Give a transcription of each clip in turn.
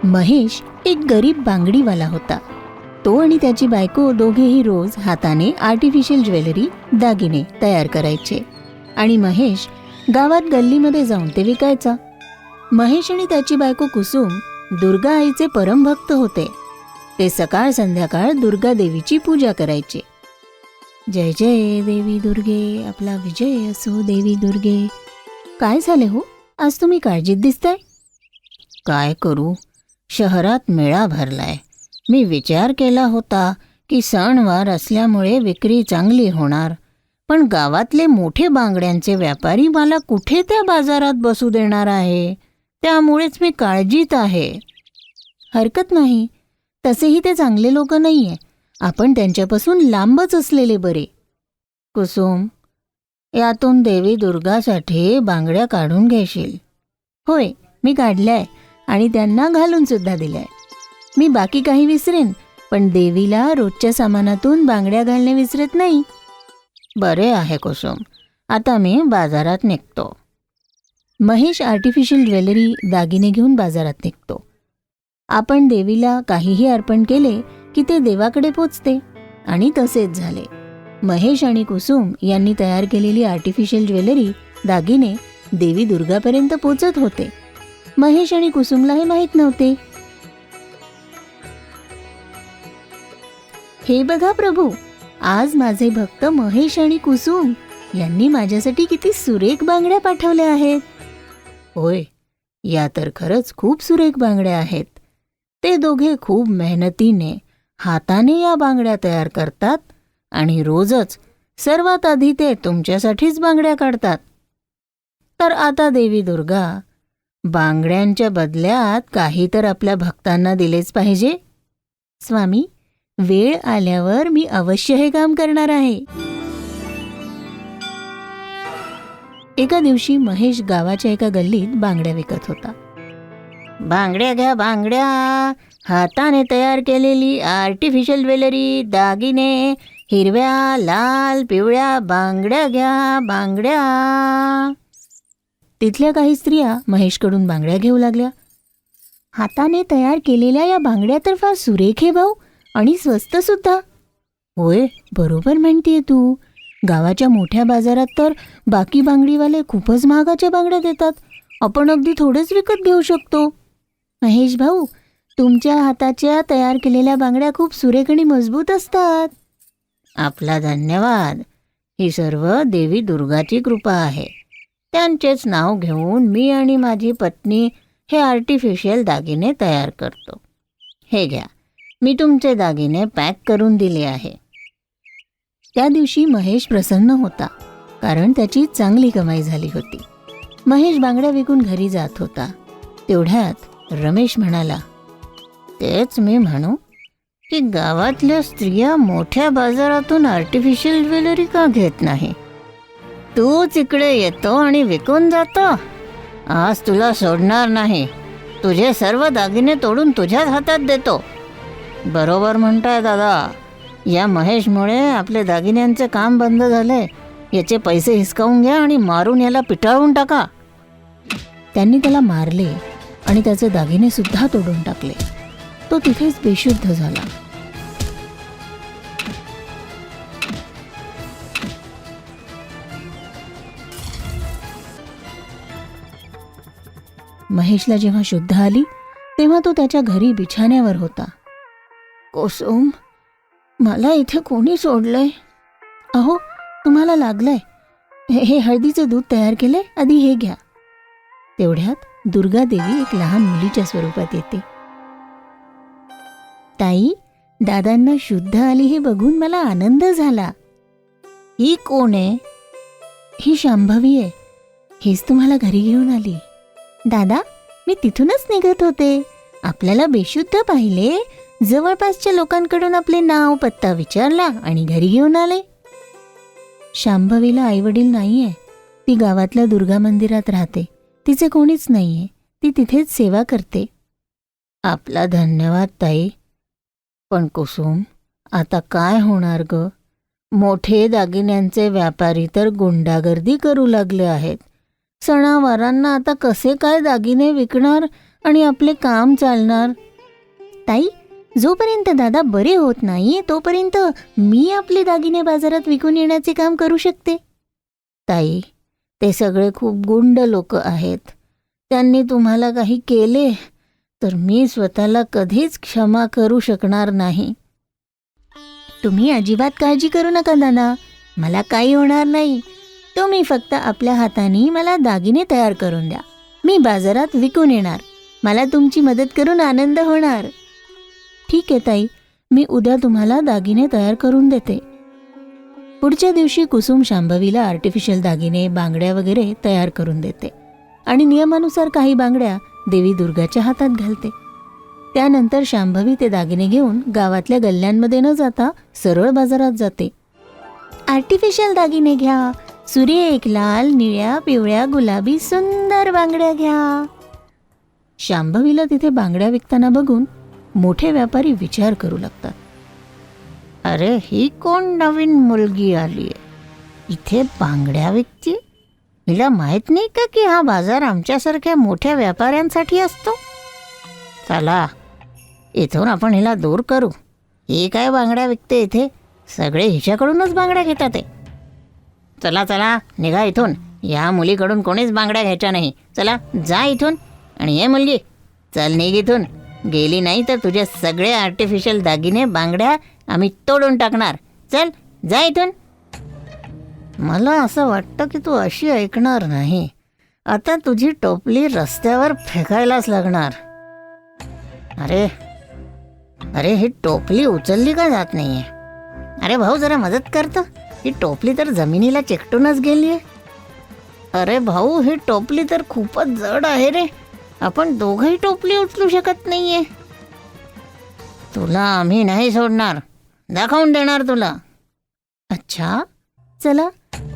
महेश एक गरीब बांगडीवाला होता. तो आणि त्याची बायको दोघेही रोज हाताने आर्टिफिशियल ज्वेलरी, दागिने तयार करायचे आणि महेश गावात गल्लीमध्ये जाऊन ते विकायचा. महेश आणि त्याची बायको कुसुम दुर्गा आईचे परमभक्त होते. ते सकाळ संध्याकाळ दुर्गा देवीची पूजा करायचे. जय जय देवी दुर्गे, आपला विजय असो देवी दुर्गे. काय झाले हो, आज तुम्ही काळजीत दिसताय? काय करू, शहरात मेळा भरलाय. मी विचार केला होता की सणवार असल्यामुळे विक्री चांगली होणार, पण गावातले मोठे बांगड्यांचे व्यापारी मला कुठे त्या बाजारात बसू देणार आहे. त्यामुळेच मी काळजीत आहे. हरकत नाही, तसेही ते चांगले लोक नाहीये. आपण त्यांच्यापासून लांबच असलेले बरे. कुसुम, यातून देवी दुर्गासाठी बांगड्या काढून घेशील? होय, मी काढल्याय आणि त्यांना घालून सुद्धा दिल्याय. मी बाकी काही विसरेन, पण देवीला रोजच्या सामानातून बांगड्या घालणे विसरत नाही. बरे आहे कुसुम, आता मी बाजारात निघतो. महेश आर्टिफिशियल ज्वेलरी, दागिने घेऊन बाजारात निघतो. आपण देवीला काहीही अर्पण केले की ते देवाकडे पोचते आणि तसेच झाले. महेश आणि कुसुम यांनी तयार केलेली आर्टिफिशियल ज्वेलरी, दागिने देवी दुर्गापर्यंत पोचत होते. महेश आणि कुसुमला हे माहीत नव्हते. हे बघा प्रभू, आज माझे भक्त महेश आणि कुसुम यांनी माझ्यासाठी किती सुरेख बांगड्या पाठवल्या आहेत. होय, या तर खरंच खूप सुरेख बांगड्या आहेत. ते दोघे खूप मेहनतीने हाताने या बांगड्या तयार करतात आणि रोजच सर्वात आधी ते तुमच्यासाठीच बांगड्या काढतात. तर आता देवी दुर्गा, बांगड्यांच्या बदल्यात काही तर आपल्या भक्तांना दिलेच पाहिजे. स्वामी, वेळ आल्यावर मी अवश्य हे काम करणार आहे. एका दिवशी महेश गावाच्या एका गल्लीत बांगड्या विकत होता. बांगड्या घ्या बांगड्या, हाताने तयार केलेली आर्टिफिशियल ज्वेलरी, दागिने, हिरव्या, लाल, पिवळ्या बांगड्या घ्या बांगड्या. तिथल्या काही स्त्रिया महेशकडून बांगड्या घेऊ लागल्या. हाताने तयार केलेल्या या बांगड्या तर फार सुरेख आहे भाऊ, आणि स्वस्त सुद्धा. होय, बरोबर म्हणतेय तू. गावाच्या मोठ्या बाजारात तर बाकी बांगडीवाले खूपच महागाच्या बांगड्या देतात. आपण अगदी थोडेच विकत घेऊ शकतो. महेश भाऊ, तुमच्या हाताच्या तयार केलेल्या बांगड्या खूप सुरेख आणि मजबूत असतात. आपला धन्यवाद. ही सर्व देवी दुर्गाची कृपा आहे. त्यांचेच नाव घेऊन मी आणि माझी पत्नी हे आर्टिफिशियल दागिने तयार करतो. हे घ्या, मी तुमचे दागिने पॅक करून दिले आहे. त्या दिवशी महेश प्रसन्न होता, कारण त्याची चांगली कमाई झाली होती. महेश बांगड्या विकून घरी जात होता. तेवढ्यात रमेश म्हणाला, तेच मी म्हणू की गावातल्या स्त्रिया मोठ्या बाजारातून आर्टिफिशियल ज्वेलरी का घेत नाही. तूच इकडे येतो आणि विकून जातो. आज तुला सोडणार नाही. तुझे सर्व दागिने तोडून तुझ्याच हातात देतो. बरोबर म्हणताय दादा. या महेशमुळे आपले दागिन्यांचे काम बंद झाले. याचे पैसे हिसकावून घ्या आणि मारून याला पिटाळून टाका. त्यांनी त्याला मारले आणि त्याचे दागिने सुद्धा तोडून टाकले. तो तिथेच बेशुद्ध झाला. महेशला जेव्हा शुद्ध आली तेव्हा तो त्याच्या घरी बिछाण्यावर होता. कुसुम, मला इथे कोणी सोडलंय? अहो, तुम्हाला लागलंय. हे हळदीचं दूध तयार केलंय, आधी हे घ्या. तेवढ्यात दुर्गा देवी एक लहान मुलीच्या स्वरूपात येते. ताई, दादांना शुद्ध आली हे बघून मला आनंद झाला. ही कोण आहे? ही शांभवी आहे. हीच तुम्हाला घरी घेऊन आली. दादा, मी तिथूनच निघत होते. आपल्याला बेशुद्ध पाहिले, जवळपासच्या लोकांकडून आपले नाव पत्ता विचारला आणि घरी घेऊन आले. शांभवीला आईवडील नाहीये. ती गावातल्या दुर्गा मंदिरात राहते. तिचे कोणीच नाहीये. ती तिथेच सेवा करते. आपला धन्यवाद ताई. पण कुसुम, आता काय होणार ग? मोठे दागिन्यांचे व्यापारी तर गुंडागर्दी करू लागले आहेत. सणावारांना आता कसे काय दागिने विकणार आणि आपले काम चालणार. ताई, जोपर्यंत दादा बरे होत नाही तोपर्यंत मी आपले दागिने बाजारात विकून येण्याचे काम करू शकते. ताई, ते सगळे खूप गुंड लोक आहेत. त्यांनी तुम्हाला काही केले तर मी स्वतःला कधीच क्षमा करू शकणार नाही. तुम्ही अजिबात काळजी करू नका दादा, मला काही होणार नाही. तुम्ही फक्त आपल्या हाताने मला दागिने तयार करून द्या. मी बाजारात विकून येणार. मला तुमची मदत करून आनंद होणार. ठीक आहे ताई, मी उद्या तुम्हाला दागिने तयार करून देते. पुढच्या दिवशी कुसुम शांभवीला आर्टिफिशियल दागिने, बांगड्या वगैरे तयार करून देते आणि नियमानुसार काही बांगड्या देवी दुर्गाच्या हातात घालते. त्यानंतर शांभवी ते दागिने घेऊन गावातल्या गल्ल्यांमध्ये न जाता सरळ बाजारात जाते. आर्टिफिशियल दागिने घ्या, सुरेख लाल, निळ्या, पिवळ्या, गुलाबी सुंदर बांगड्या घ्या. शांभवीला तिथे बांगड्या विकताना बघून मोठे व्यापारी विचार करू लागतात. अरे, ही कोण नवीन मुलगी आली आहे, इथे बांगड्या विकते? हिला माहित नाही का की हा बाजार आमच्यासारख्या मोठ्या व्यापाऱ्यांसाठी असतो? चला, इथून आपण हिला दूर करू. ही काय बांगड्या विकते इथे? सगळे हिच्याकडूनच बांगड्या घेतात ते. चला चला, निघा इथून. या मुलीकडून कोणीच बांगड्या घ्यायच्या नाही. चला, जा इथून. आणि हे मुलगी, चल निघ इथून. गेली नाही तर तुझे सगळे आर्टिफिशियल दागिने, बांगड्या आम्ही तोडून टाकणार. चल, जा इथून. मला असं वाटतं की तू अशी ऐकणार नाही. आता तुझी टोपली रस्त्यावर फेकायलाच लागणार. अरे अरे, ही टोपली उचलली का जात नाहीये? अरे भाऊ, जरा मदत करतं. ही टोपली तर जमिनीला चिकटूनच गेली आहे. अरे भाऊ, ही टोपली तर खूपच जड आहे रे. आपण दोघंही टोपली उचलू शकत नाहीये. तुला आम्ही नाही सोडणार, दाखवून देणार तुला. अच्छा, चला,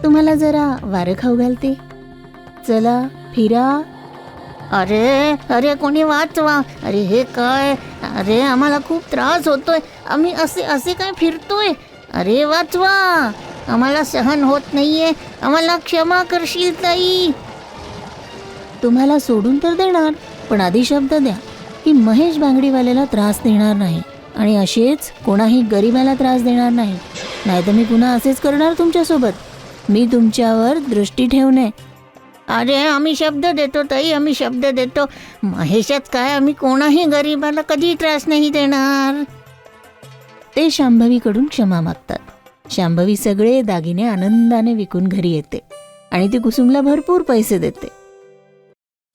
तुम्हाला जरा वारं खाऊ घालते. चला, फिरा. अरे अरे, कोणी वाचवा. अरे हे काय? अरे, आम्हाला खूप त्रास होतोय. आम्ही असे असे काय फिरतोय? अरे वाचवा, आम्हाला सहन होत नाहीये. आम्हाला क्षमा करशील ताई? तुम्हाला सोडून तर देणार, पण आधी शब्द द्या की महेश बांगडीवाल्याला त्रास देणार नाही आणि असेच कोणाही गरिबाला त्रास देणार नाही. नाहीतर मी पुन्हा असेच करणार तुमच्यासोबत. मी तुमच्यावर दृष्टी ठेवणे. अरे, आम्ही शब्द देतो ताई, आम्ही शब्द देतो. महेशात काय, आम्ही कोणाही गरिबाला कधी त्रास नाही देणार. ते शांभवीकडून क्षमा मागतात. शांभवी सगळे दागिने आनंदाने विकून घरी येते आणि ती कुसुमला भरपूर पैसे देते.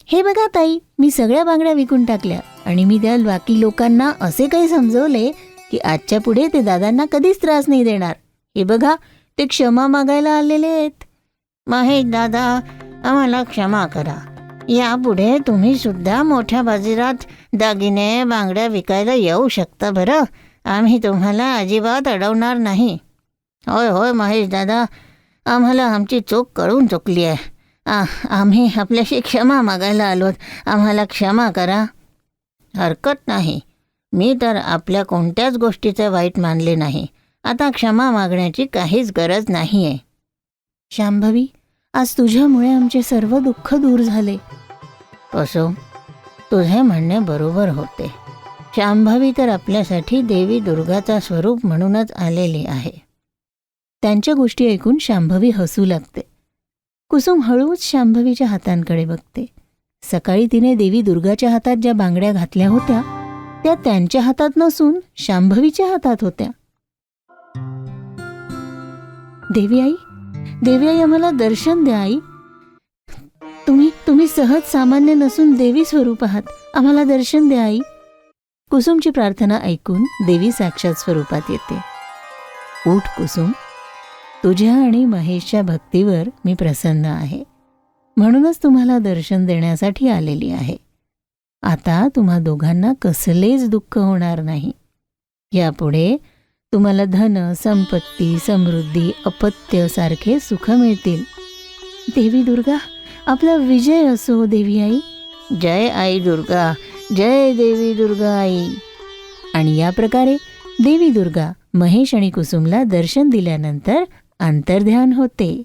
हे बघा ताई, मी सगळ्या बांगड्या विकून टाकल्या आणि मी त्या बाकी लोकांना असे काही समजवले की आजच्या पुढे ते दादांना कधीच त्रास नाही देणार. हे बघा, ते क्षमा मागायला आलेले आहेत. महेश दादा, आम्हाला क्षमा करा. यापुढे तुम्ही सुद्धा मोठ्या बाजारात दागिने, बांगड्या विकायला येऊ शकता बरं. आम्ही तुम्हाला अजिबात अडवणार नाही. होय होय महेश दादा, आम्हाला आमची चूक कळून चुकली आहे. आम्ही आपल्याशी क्षमा मागायला आलोत. आम्हाला क्षमा करा. हरकत नाही, मी तर आपल्या कोणत्याच गोष्टीचे वाईट मानले नाही. आता क्षमा मागण्याची काहीच गरज नाही आहे. शांभवी, आज तुझ्यामुळे आमचे सर्व दुःख दूर झाले. कुसुम, तुझे म्हणणे बरोबर होते. शांभवी तर आपल्यासाठी देवी दुर्गाचा स्वरूप म्हणूनच आलेली आहे. त्यांच्या गोष्टी ऐकून शांभवी हसू लागते. कुसुम हळूच शांभवीच्या हातांकडे बघते. सकाळी तिने देवी दुर्गाच्या हातात ज्या बांगड्या घातल्या होत्या त्या त्यांच्या हातात नसून शांभवीच्या हातात होत्या. देवी आई, देवी आई, आम्हाला दर्शन द्या आई. तुम्ही सहज सामान्य नसून देवी स्वरूप आहात. आम्हाला दर्शन द्या आई. कुसुमची प्रार्थना ऐकून देवी साक्षात स्वरूपात येते. उठ कुसुम, तुझ्या आणि महेशच्या भक्तीवर मी प्रसन्न आहे, म्हणूनच तुम्हाला दर्शन देण्यासाठी आलेली आहे. आता तुम्हा दोघांना कसलेच दुःख होणार नाही. यापुढे तुम्हाला धन, संपत्ती, समृद्धी, अपत्य सारखे सुख मिळतील. देवी दुर्गा, आपला विजय असो देवी आई. जय आई दुर्गा, जय देवी दुर्गा आई. आणि या प्रकारे देवी दुर्गा महेश आणि कुसुमला दर्शन दिल्यानंतर अंतर्ध्यान होते.